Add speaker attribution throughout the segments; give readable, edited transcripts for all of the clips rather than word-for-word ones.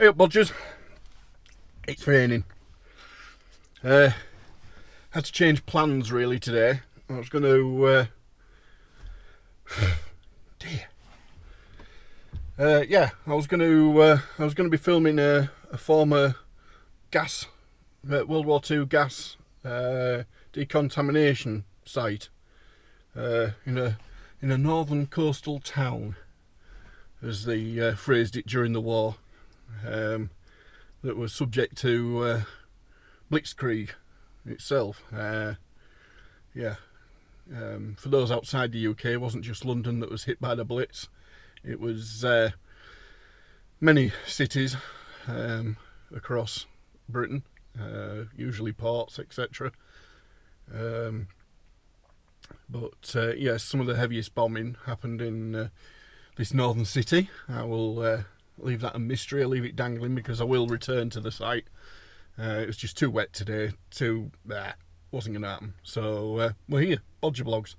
Speaker 1: Hey up, Bodgers. It's raining. Had to change plans really today. I was going to I was going to be filming a former gas World War II gas decontamination site in a northern coastal town, as they phrased it during the war, that was subject to blitzkrieg itself. For those outside the UK, it wasn't just London that was hit by the Blitz. It was many cities across Britain, usually ports, etc. Yes, some of the heaviest bombing happened in this northern city. I will leave that a mystery. I'll leave it dangling because I will return to the site. It was just too wet today. Wasn't going to happen. So we're here, Bodger Blogs.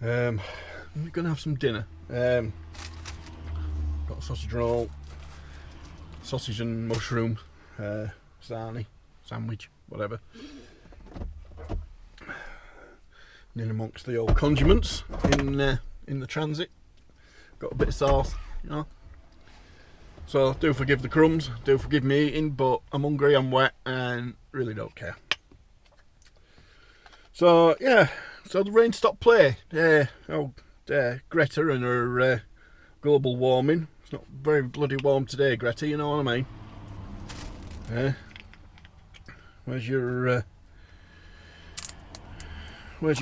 Speaker 1: We're going to have some dinner. Got a sausage roll, sausage and mushroom, sarnie, sandwich, whatever. And in amongst the old condiments in the transit, got a bit of sauce, you know. So do forgive the crumbs, do forgive me eating, but I'm hungry, I'm wet, and really don't care. So yeah, so the rain stopped play. Greta and her global warming. It's not very bloody warm today, Greta, you know what I mean? Where's your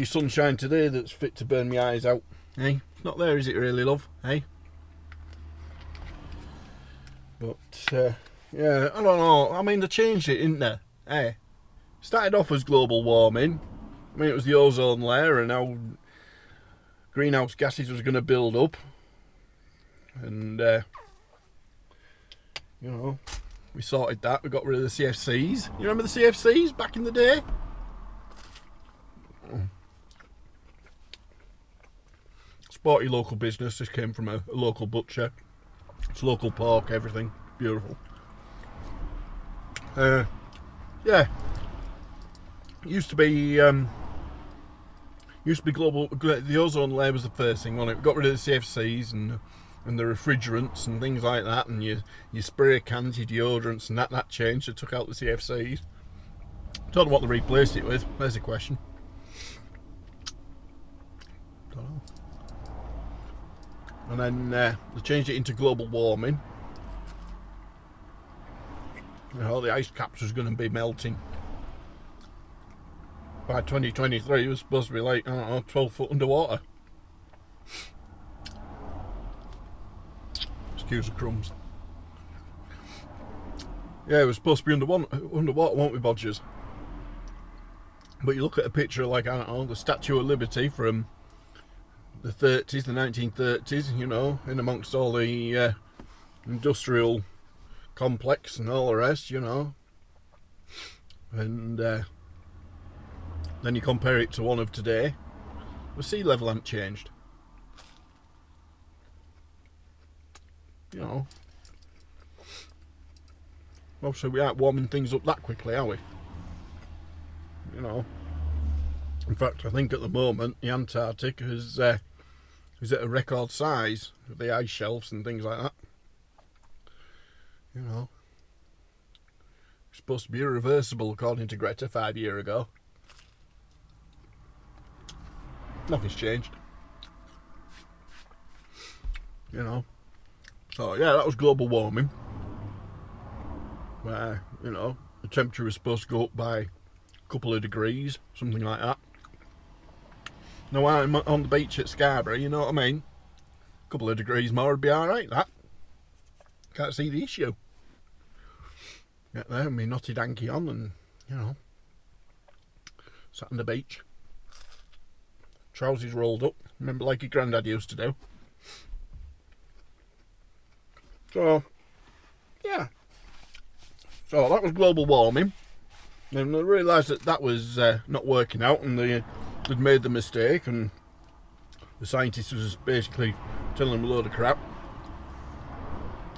Speaker 1: sunshine today that's fit to burn my eyes out? Hey, it's not there, is it really, love? Hey? But yeah, I don't know. I mean, they changed it, didn't they? Hey, started off as global warming. I mean, it was the ozone layer, and now greenhouse gases was going to build up, and you know, we sorted that. We got rid of the CFCs. You remember the CFCs back in the day? Sporty local business. This came from a local butcher. It's local pork, everything beautiful. Yeah, it used to be global. The ozone layer was the first thing on it. We got rid of the CFCs and the refrigerants and things like that, and your spray cans, your deodorants, and that changed. They took out the CFCs. Don't know what they replaced it with. There's the question. Don't know. And then they changed it into global warming. You know, the ice caps was going to be melting. By 2023, it was supposed to be like, I don't know, 12 foot underwater. Excuse the crumbs. Yeah, it was supposed to be underwater, weren't we, Bodgers? But you look at a picture like, I don't know, the Statue of Liberty from the 30s, the 1930s, you know, in amongst all the industrial complex and all the rest, you know. And then you compare it to one of today, the sea level hasn't changed. You know. Obviously we aren't warming things up that quickly, are we? You know. In fact, I think at the moment the Antarctic is at a record size with the ice shelves and things like that. You know. It's supposed to be irreversible according to Greta 5 years ago. Nothing's changed. You know. So yeah, that was global warming. Where, you know, the temperature was supposed to go up by a couple of degrees, something like that. Now I'm on the beach at Scarborough, you know what I mean? A couple of degrees more would be alright, that. Can't see the issue. Get there, me knotted hanky on, and, you know, sat on the beach. Trousers rolled up, remember, like your granddad used to do. So, yeah. So that was global warming. And I realised that was not working out, and they'd made the mistake, and the scientist was basically telling them a load of crap.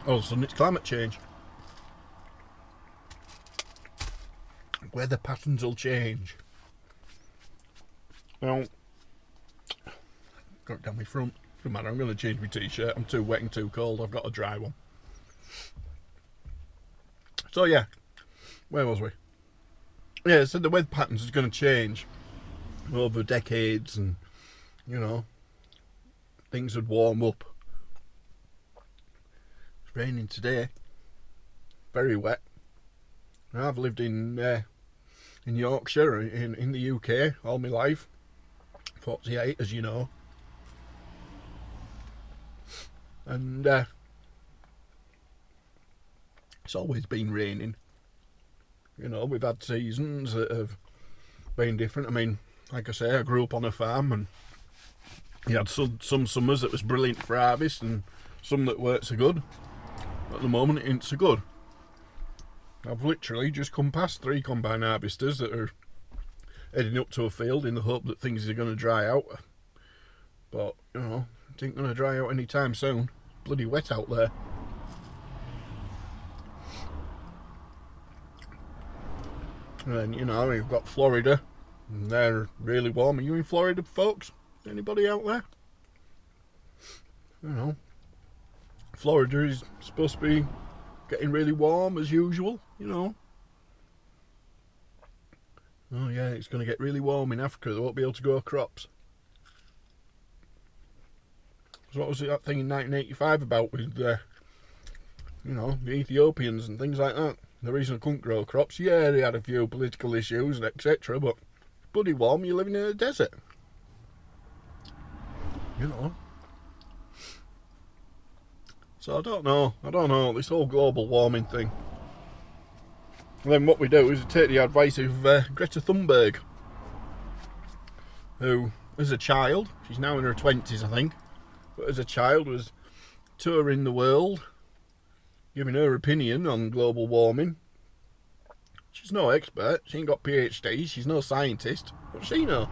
Speaker 1: all of a sudden it's climate change. Weather patterns will change. Well, got it down my front. Doesn't matter, I'm going to change my t-shirt. I'm too wet and too cold. I've got a dry one. So yeah, where was we? Yeah, so the weather patterns is going to change over decades, and you know, things would warm up. It's raining today. Very wet. I've lived in Yorkshire, in the UK, all my life. 48, as you know. And it's always been raining. You know, we've had seasons that have been different. I mean, like I say, I grew up on a farm, and you had some summers that was brilliant for harvest and some that weren't so good. But at the moment, it ain't so good. I've literally just come past 3 combine harvesters that are heading up to a field in the hope that things are going to dry out. But, you know, it ain't going to dry out anytime soon. Bloody wet out there. And then, you know, we've got Florida, and they're really warm. Are you in Florida, folks? Anybody out there? You know, Florida is supposed to be getting really warm as usual, you know. Oh yeah, it's going to get really warm in Africa. They won't be able to grow crops. So what was it, that thing in 1985 about with, you know, the Ethiopians and things like that? The reason I couldn't grow crops, yeah, they had a few political issues and etc. But bloody warm, you're living in a desert. You know. So I don't know, this whole global warming thing. And then what we do is we take the advice of Greta Thunberg, who, as a child, she's now in her 20s I think, but as a child was touring the world, giving her opinion on global warming. She's no expert, she ain't got PhDs, she's no scientist. What's she know?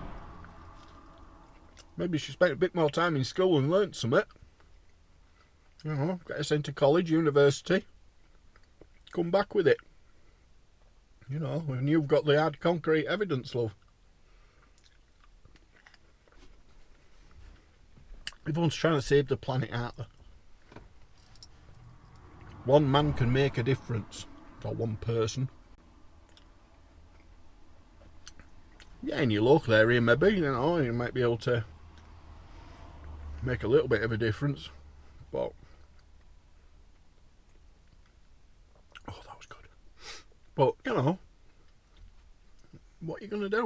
Speaker 1: Maybe she spent a bit more time in school and learnt something. You know, get her sent to college, university, come back with it. You know, when you've got the hard concrete evidence, love. Everyone's trying to save the planet, aren't they? One man can make a difference, or one person. Yeah, in your local area maybe, you know, you might be able to make a little bit of a difference, but oh, that was good. But you know, what are you going to do?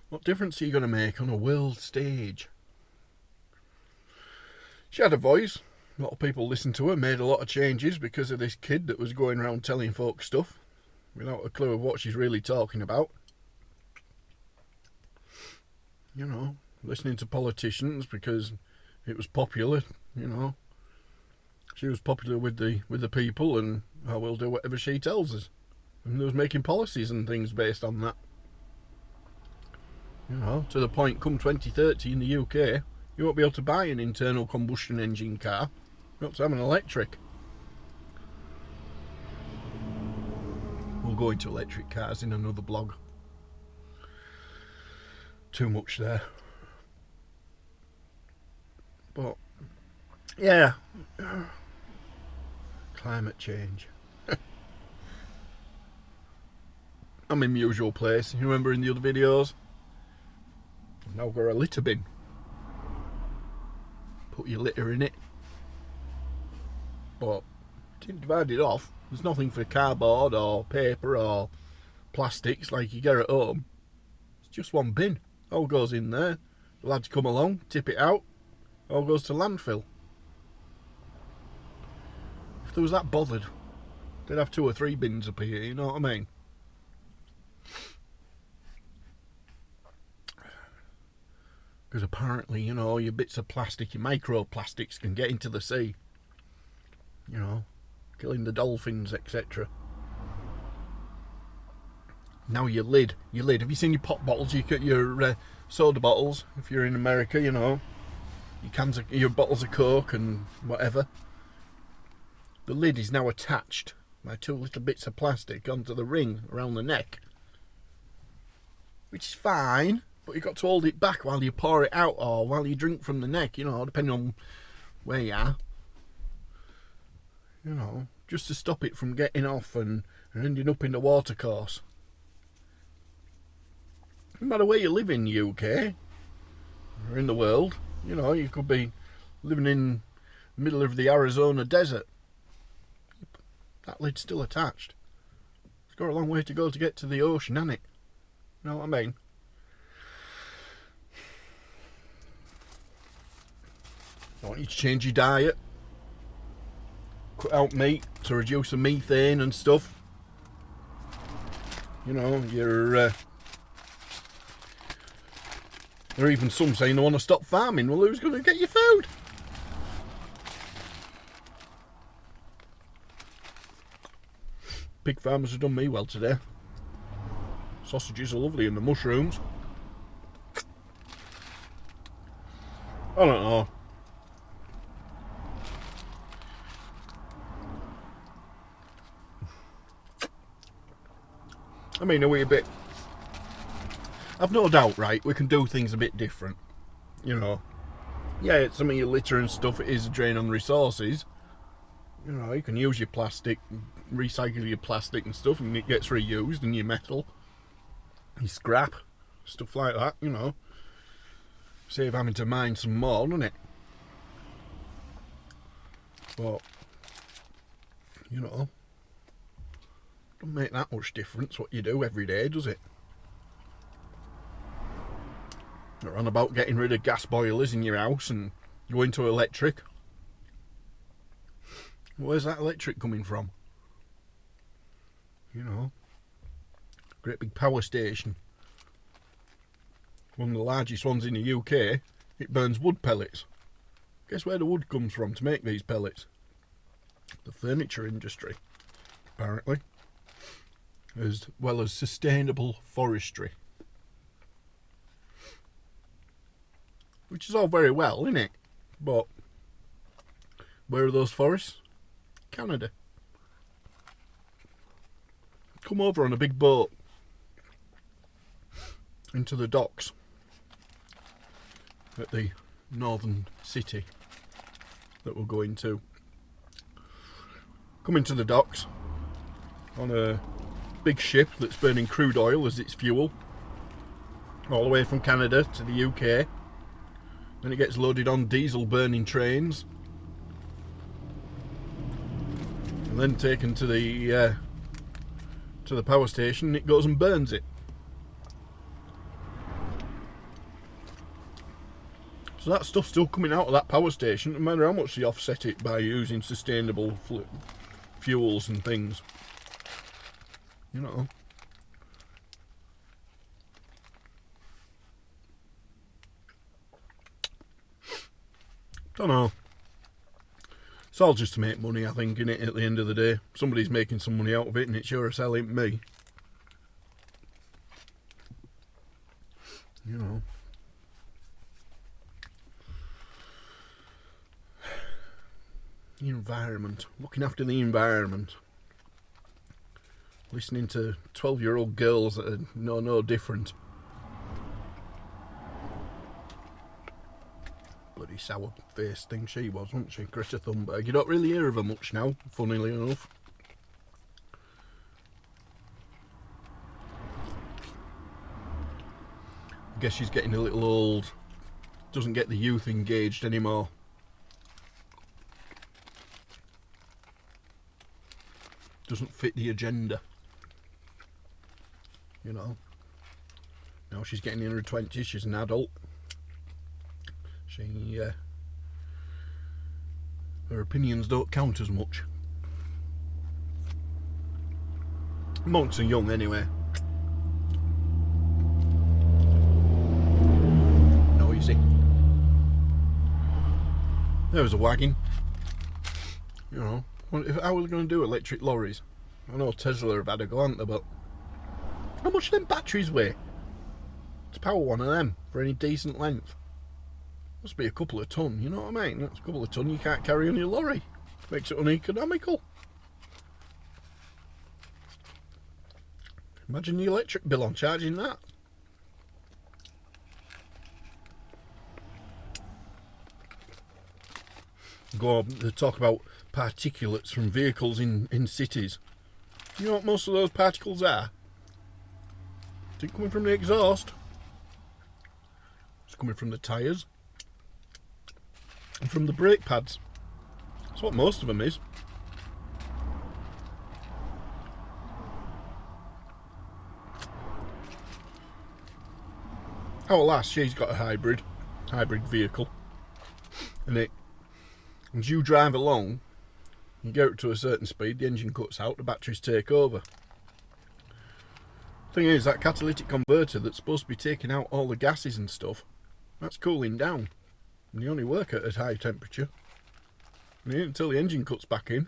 Speaker 1: What difference are you going to make on a world stage? She had a voice. A lot of people listened to her, made a lot of changes because of this kid that was going around telling folks stuff without a clue of what she's really talking about. You know, listening to politicians because it was popular, you know. She was popular with the people, and I will do whatever she tells us. And they was making policies and things based on that. You know, to the point, come 2030 in the UK, you won't be able to buy an internal combustion engine car. You have to have an electric. We'll go into electric cars in another blog. Too much there. But, yeah. Climate change. I'm in my usual place. You remember in the other videos? I've now got a litter bin. Put your litter in it. But didn't divide it off. There's nothing for cardboard or paper or plastics like you get at home. It's just one bin. All goes in there. The lads come along, tip it out. All goes to landfill. If they was that bothered, they'd have 2 or 3 bins up here, you know what I mean? Because apparently, you know, your bits of plastic, your microplastics can get into the sea. You know, killing the dolphins, etc. Now your lid. Have you seen your pop bottles? Your soda bottles, if you're in America, you know. your bottles of Coke and whatever. The lid is now attached by 2 little bits of plastic onto the ring around the neck, which is fine, but you've got to hold it back while you pour it out or while you drink from the neck, you know, depending on where you are. You know, just to stop it from getting off and ending up in the watercourse. No matter where you live in the UK or in the world, you know, you could be living in the middle of the Arizona desert. That lid's still attached. It's got a long way to go to get to the ocean, hasn't it? You know what I mean? I want you to change your diet. Cut out meat to reduce the methane and stuff. You know, there are even some saying they want to stop farming. Well, who's going to get your food? Pig farmers have done me well today. Sausages are lovely and the mushrooms. I don't know. I mean, are we a bit... I've no doubt, right, we can do things a bit different. You know. Yeah, some of your litter and stuff, it is a drain on resources. You know, you can use your plastic, recycle your plastic and stuff, and it gets reused, and your metal, your scrap, stuff like that, you know. Save having to mine some more, doesn't it? But, you know, doesn't make that much difference what you do every day, does it? They're on about getting rid of gas boilers in your house and going to electric. Where's that electric coming from? You know, great big power station. One of the largest ones in the UK. It burns wood pellets. Guess where the wood comes from to make these pellets? The furniture industry, apparently. As well as sustainable forestry. Which is all very well, isn't it? But where are those forests? Canada. Come over on a big boat into the docks at the northern city that we're going to. Come into the docks on a big ship that's burning crude oil as its fuel, all the way from Canada to the UK. Then it gets loaded on diesel burning trains, and then taken to the power station, and it goes and burns it. So that stuff's still coming out of that power station, no matter how much they offset it by using sustainable fuels and things. You know. Don't know. It's all just to make money, I think, innit, at the end of the day. Somebody's making some money out of it, and it's sure as hell ain't me. You know. The environment. Looking after the environment. Listening to 12-year-old girls that are no different. Bloody sour-faced thing she was, wasn't she? Greta Thunberg. You don't really hear of her much now, funnily enough. I guess she's getting a little old. Doesn't get the youth engaged anymore. Doesn't fit the agenda. You know. Now she's getting in her 20s, she's an adult. Her opinions don't count as much. Monks are young anyway. Noisy. There was a wagon. You know, how are we going to do electric lorries? I know Tesla have had a go, haven't they, but how much do them batteries weigh to power one of them for any decent length? Must be a couple of ton, you know what I mean? That's a couple of ton you can't carry on your lorry. Makes it uneconomical. Imagine the electric bill on charging that. Go on to talk about particulates from vehicles in cities. You know what most of those particles are? It's coming from the exhaust. It's coming from the tyres. And from the brake pads. That's what most of them is. Our lass, she's got a hybrid vehicle. And as you drive along, you get up to a certain speed, the engine cuts out, the batteries take over. Thing is, that catalytic converter that's supposed to be taking out all the gases and stuff, that's cooling down. And they only work at a high temperature. And until the engine cuts back in,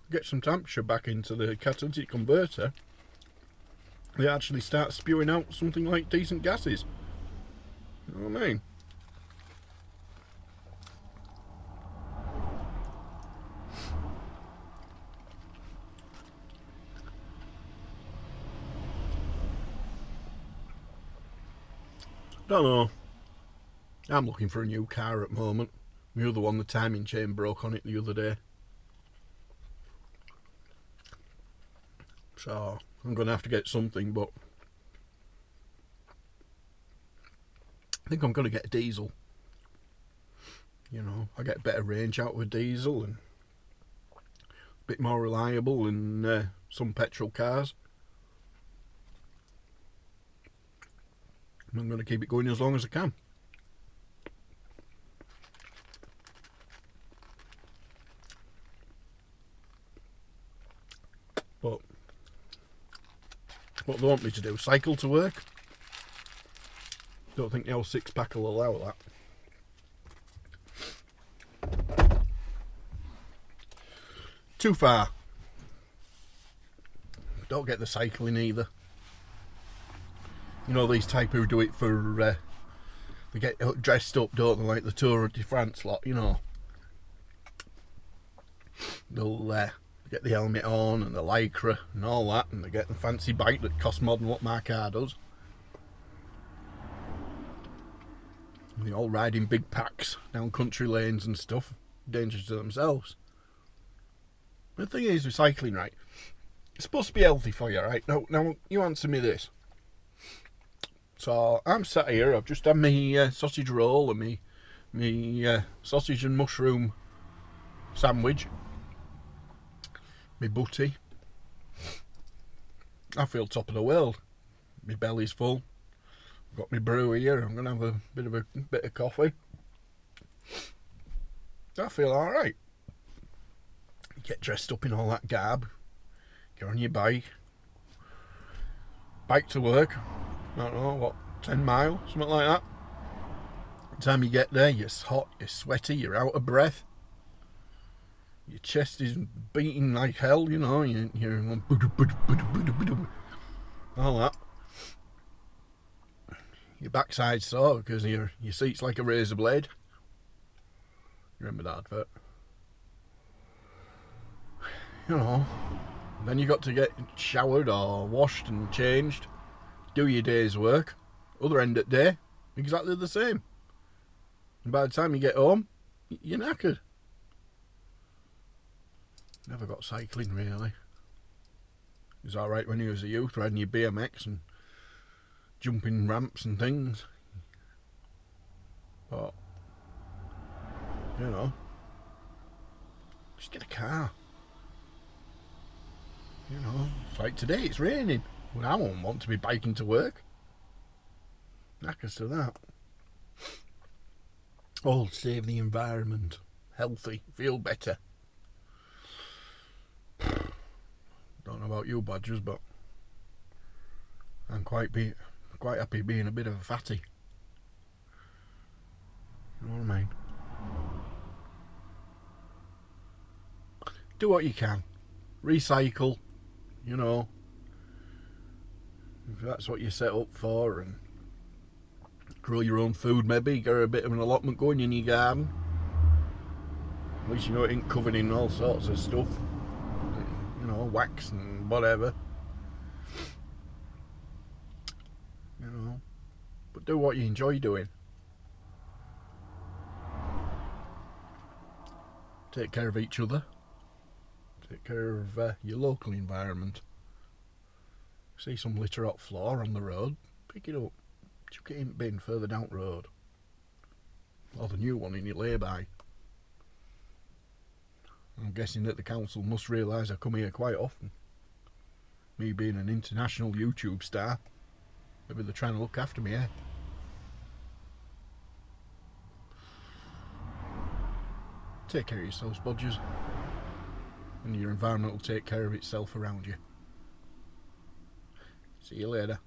Speaker 1: get some temperature back into the catalytic converter, they actually start spewing out something like decent gases. You know what I mean? Don't know. I'm looking for a new car at the moment. My other one, the timing chain broke on it the other day. So I'm going to have to get something, but I think I'm going to get a diesel. You know, I get better range out of a diesel and a bit more reliable than some petrol cars. I'm going to keep it going as long as I can. But what they want me to do, cycle to work? Don't think the old 6-pack will allow that. Too far. Don't get the cycling either. You know these type who do it for, they get dressed up, don't they, like the Tour de France lot, you know. They'll get the helmet on and the lycra and all that, and they get the fancy bike that costs more than what my car does. And they all ride in big packs down country lanes and stuff, dangerous to themselves. The thing is with cycling, right, it's supposed to be healthy for you, right? Now you answer me this. So I'm sat here, I've just had my sausage roll and me sausage and mushroom sandwich, my butty. I feel top of the world. My belly's full. I've got my brew here, I'm going to have a bit of coffee. I feel alright. Get dressed up in all that garb, get on your bike to work. I don't know, what, 10 miles, something like that. By the time you get there, you're hot, you're sweaty, you're out of breath. Your chest is beating like hell, you know, you're all that. Your backside's sore because your seat's like a razor blade. You remember that advert? You know, then you got to get showered or washed and changed. Do your day's work, other end of the day, exactly the same. And by the time you get home, you're knackered. Never got cycling really. It was alright when you was a youth, riding your BMX and jumping ramps and things. But, you know, just get a car. You know, it's like today, it's raining. Well, I won't want to be biking to work. Knackers to that. All save the environment. Healthy. Feel better. Don't know about you Bodgers, but I'm quite happy being a bit of a fatty. You know what I mean? Do what you can. Recycle. You know. If that's what you're set up for, and Grow your own food maybe, get a bit of an allotment going in your garden. At least you know it ain't covered in all sorts of stuff. You know, wax and whatever. You know, but do what you enjoy doing. Take care of each other. Take care of your local environment. See some litter off floor on the road, pick it up, chuck it in the bin further down the road. Or the new one in your lay-by. I'm guessing that the council must realise I come here quite often. Me being an international YouTube star, maybe they're trying to look after me, eh? Take care of yourselves, Bodgers, and your environment will take care of itself around you. See you later.